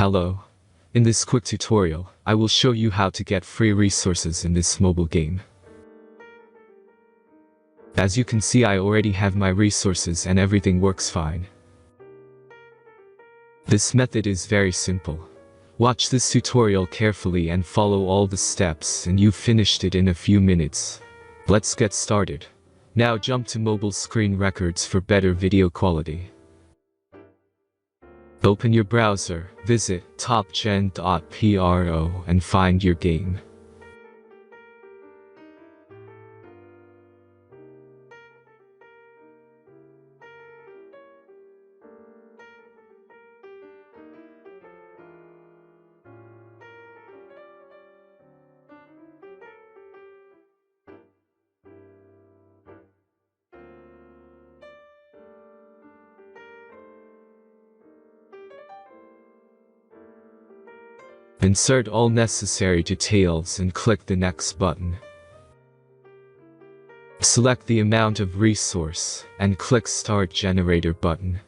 Hello. In this quick tutorial, I will show you how to get free resources in this mobile game. As you can see, I already have my resources and everything works fine. This method is very simple. Watch this tutorial carefully and follow all the steps and you've finished it in a few minutes. Let's get started. Now jump to mobile screen records for better video quality. Open your browser, visit topgen.pro and find your game. Insert all necessary details and click the next button. Select the amount of resource and click Start Generator button.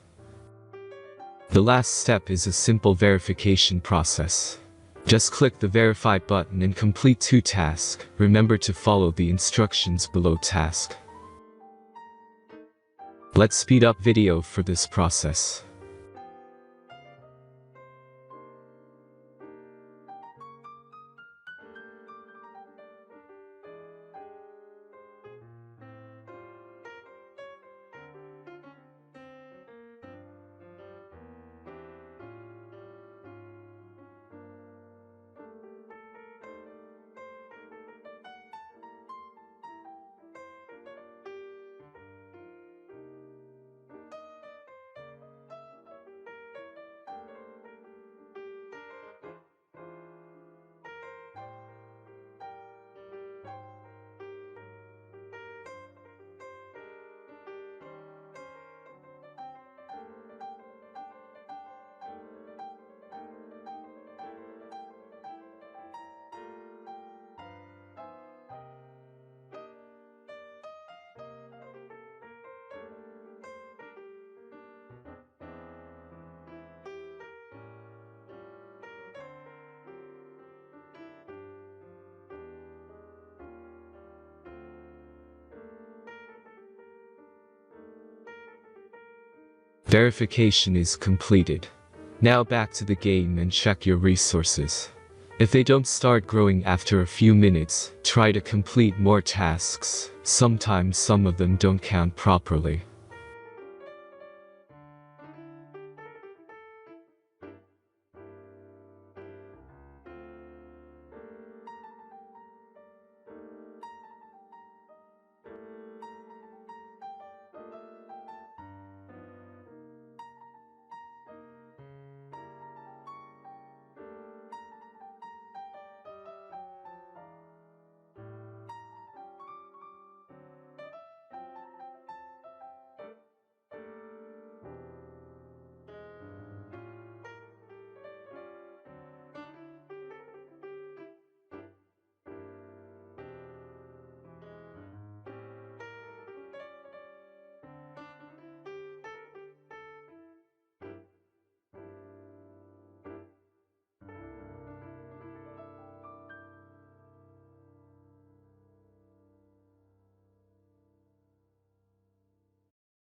The last step is a simple verification process. Just click the Verify button and complete 2 tasks. Remember to follow the instructions below task. Let's speed up video for this process. Verification is completed. Now back to the game and check your resources. If they don't start growing after a few minutes, try to complete more tasks. Sometimes some of them don't count properly.